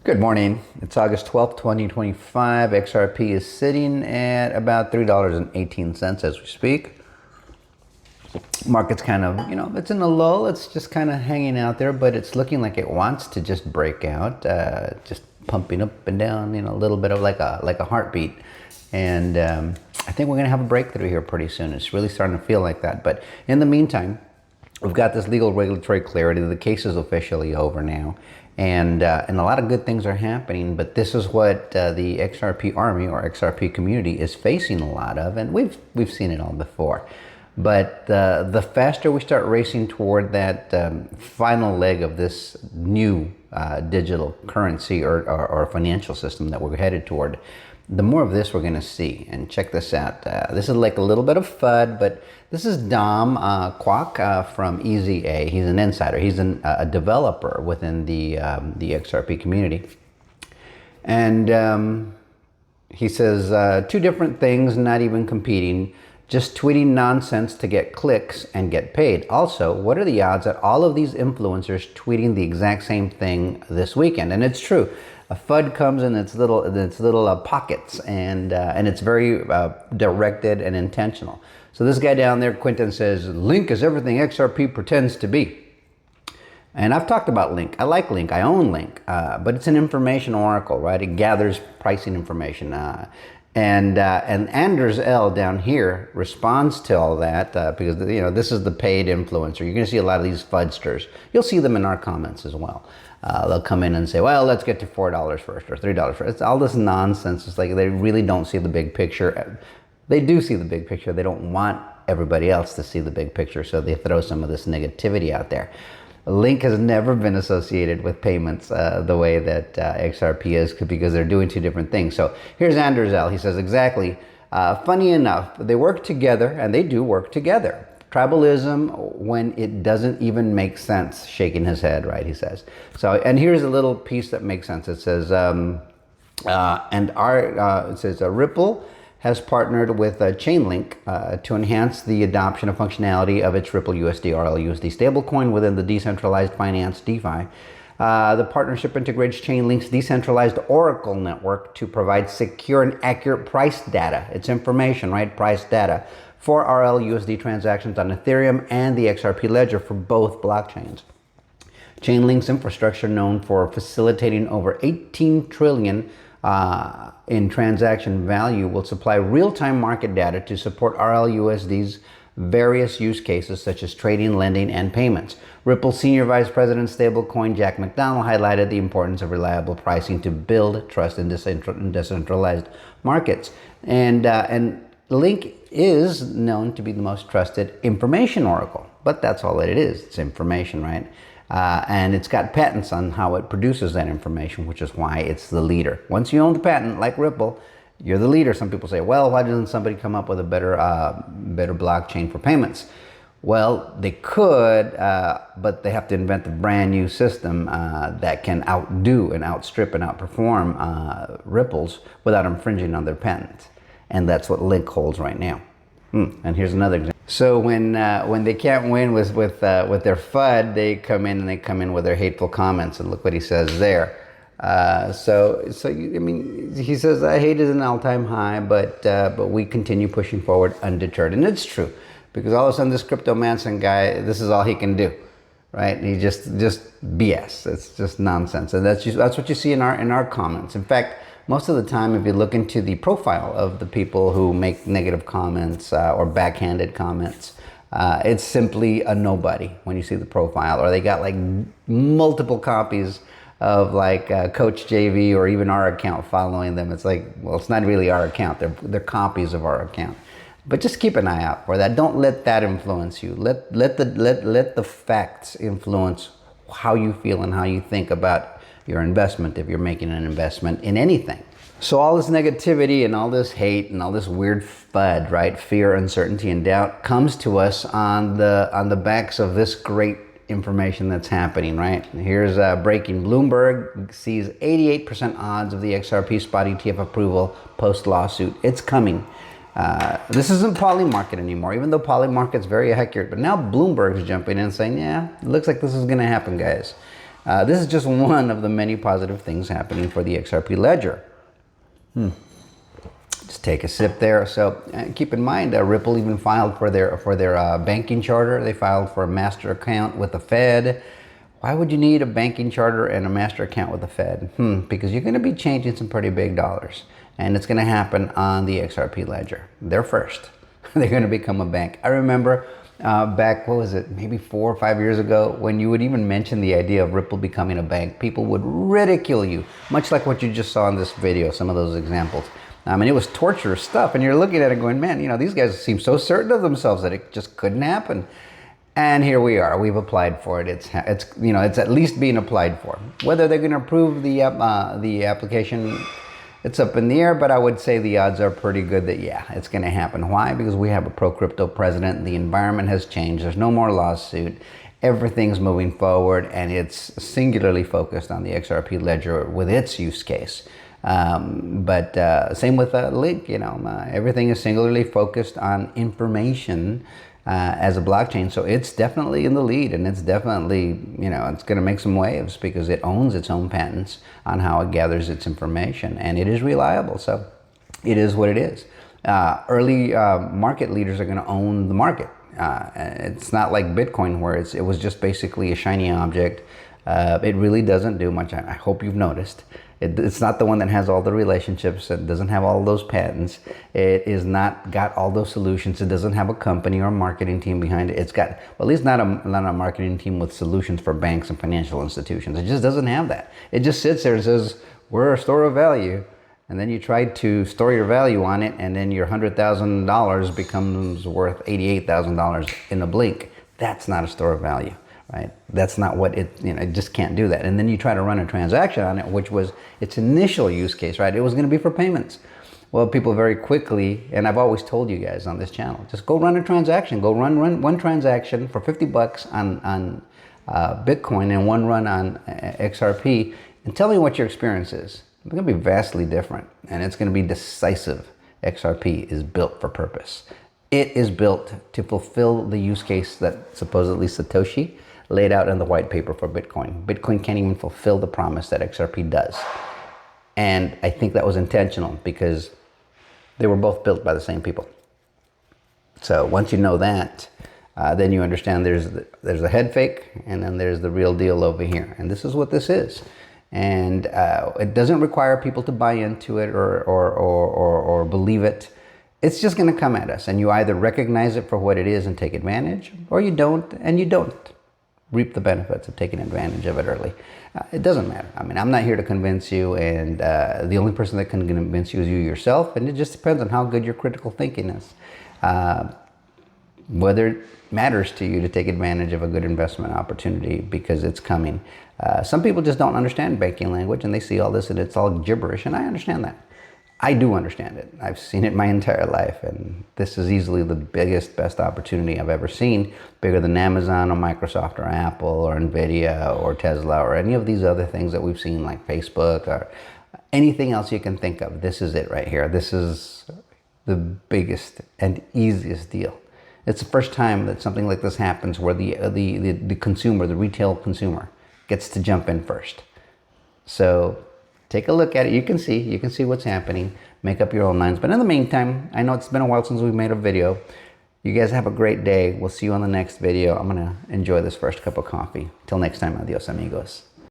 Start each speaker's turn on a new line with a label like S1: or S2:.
S1: Good morning. It's August 12th, 2025. XRP is sitting at about $3.18 as we speak. Market's kind of, it's in a lull. It's just kind of hanging out there, but it's looking like it wants to just break out, just pumping up and down, a little bit of like a heartbeat. And I think we're going to have a breakthrough here pretty soon. It's really starting to feel like that. But in the meantime, we've got this legal regulatory clarity. The case is officially over now. And a lot of good things are happening, but this is what the XRP army or XRP community is facing a lot of, and we've seen it all before. But the faster we start racing toward that final leg of this new digital currency or financial system that we're headed toward, the more of this we're going to see. And check this out. This is like a little bit of FUD, but this is Dom Kwok from EZA. He's an insider. He's a developer within the XRP community. And he says two different things, not even competing, just tweeting nonsense to get clicks and get paid. Also, what are the odds that all of these influencers tweeting the exact same thing this weekend? And it's true. A FUD comes in its little pockets, and it's very directed and intentional. So this guy down there, Quentin, says, Link is everything XRP pretends to be. And I've talked about Link. I like Link. I own Link. But it's an information oracle, right? It gathers pricing information. And Anders L down here responds to all that because, this is the paid influencer. You're going to see a lot of these FUDsters. You'll see them in our comments as well. They'll come in and say, well, let's get to $4 first or $3 first. It's all this nonsense. It's like they really don't see the big picture. They do see the big picture. They don't want everybody else to see the big picture, so they throw some of this negativity out there. Link has never been associated with payments the way that XRP is because they're doing two different things. So here's Anders L. He says, exactly. Funny enough, they work together, and they do work together. Tribalism when it doesn't even make sense, shaking his head, right, he says. So, and here's a little piece that makes sense. It says, Ripple has partnered with Chainlink to enhance the adoption of functionality of its Ripple USD RLUSD stablecoin within the decentralized finance DeFi. The partnership integrates Chainlink's decentralized Oracle network to provide secure and accurate price data. It's information, right? Price data for RLUSD transactions on Ethereum and the XRP ledger for both blockchains. Chainlink's infrastructure, known for facilitating over 18 trillion in transaction value, will supply real-time market data to support RLUSD's various use cases such as trading, lending, and payments. Ripple Senior Vice President Stablecoin Jack McDonald highlighted the importance of reliable pricing to build trust in decentralized markets. And Link is known to be the most trusted information oracle, but that's all that it is. It's information, right? And it's got patents on how it produces that information, which is why it's the leader. Once you own the patent, like Ripple, you're the leader. Some people say, well, why doesn't somebody come up with a better blockchain for payments? Well, they could, but they have to invent a brand new system that can outdo and outstrip and outperform Ripple's without infringing on their patent. And that's what Link holds right now. And here's another example. So when they can't win with their FUD, they come in with their hateful comments, and look what he says there. He says hate is an all-time high, but we continue pushing forward undeterred, and it's true, because all of a sudden this crypto Manson guy, this is all he can do, right? And he just BS. It's just nonsense, and that's what you see in our comments. In fact, most of the time, if you look into the profile of the people who make negative comments or backhanded comments, it's simply a nobody when you see the profile, or they got like multiple copies of like Coach JV or even our account following them. It's like, well, it's not really our account. They're copies of our account. But just keep an eye out for that. Don't let that influence you. Let the facts influence how you feel and how you think about your investment, if you're making an investment in anything. So all this negativity and all this hate and all this weird FUD, right? Fear, uncertainty, and doubt comes to us on the backs of this great information that's happening, right? Here's breaking. Bloomberg sees 88% odds of the XRP spot ETF approval post-lawsuit. It's coming. This isn't Polymarket anymore, even though Polymarket's very accurate. But now Bloomberg's jumping in and saying, yeah, it looks like this is going to happen, guys. This is just one of the many positive things happening for the XRP ledger. Just take a sip there. So keep in mind, Ripple even filed for their banking charter. They filed for a master account with the Fed. Why would you need a banking charter and a master account with the Fed? Because you're going to be changing some pretty big dollars, and it's going to happen on the XRP ledger. They're first. They're going to become a bank. I remember back, what was it, maybe 4 or 5 years ago, when you would even mention the idea of Ripple becoming a bank, people would ridicule you, much like what you just saw in this video, some of those examples. I mean, it was torturous stuff, and you're looking at it going, man, you know, these guys seem so certain of themselves that it just couldn't happen. And here we are. We've applied for it. It's at least being applied for. Whether they're going to approve the application, it's up in the air, but I would say the odds are pretty good that, yeah, it's going to happen. Why? Because we have a pro-crypto president. The environment has changed. There's no more lawsuit. Everything's moving forward, and it's singularly focused on the XRP ledger with its use case. But same with Link, everything is singularly focused on information as a blockchain. So it's definitely in the lead, and it's definitely, it's going to make some waves because it owns its own patents on how it gathers its information, and it is reliable. So it is what it is. Early market leaders are going to own the market. It's not like Bitcoin where it was just basically a shiny object. It really doesn't do much. I hope you've noticed. It's not the one that has all the relationships. It doesn't have all those patents. It is not got all those solutions. It doesn't have a company or a marketing team behind it. It's got, well, at least not a marketing team with solutions for banks and financial institutions. It just doesn't have that. It just sits there and says, we're a store of value. And then you try to store your value on it, and then your $100,000 becomes worth $88,000 in a blink. That's not a store of value. Right? That's not what it just can't do that. And then you try to run a transaction on it, which was its initial use case, right? It was going to be for payments. Well, people very quickly, and I've always told you guys on this channel, just go run a transaction. Go run one transaction for $50 on Bitcoin and one run on XRP, and tell me what your experience is. It's going to be vastly different, and it's going to be decisive. XRP is built for purpose. It is built to fulfill the use case that supposedly Satoshi laid out in the white paper for Bitcoin. Bitcoin can't even fulfill the promise that XRP does. And I think that was intentional because they were both built by the same people. So once you know that, then you understand there's a head fake, and then there's the real deal over here. And this is what this is. And it doesn't require people to buy into it or believe it. It's just going to come at us, and you either recognize it for what it is and take advantage, or you don't, and you don't reap the benefits of taking advantage of it early. It doesn't matter. I mean, I'm not here to convince you, and the only person that can convince you is you yourself, and it just depends on how good your critical thinking is. Whether it matters to you to take advantage of a good investment opportunity because it's coming. Some people just don't understand banking language, and they see all this and it's all gibberish, and I understand that. I do understand it. I've seen it my entire life, and this is easily the biggest, best opportunity I've ever seen, bigger than Amazon or Microsoft or Apple or Nvidia or Tesla or any of these other things that we've seen like Facebook or anything else you can think of. This is it right here. This is the biggest and easiest deal. It's the first time that something like this happens where the consumer, the retail consumer, gets to jump in first. So take a look at it. You can see what's happening. Make up your own minds. But in the meantime, I know it's been a while since we've made a video. You guys have a great day. We'll see you on the next video. I'm going to enjoy this first cup of coffee. Till next time, adios amigos.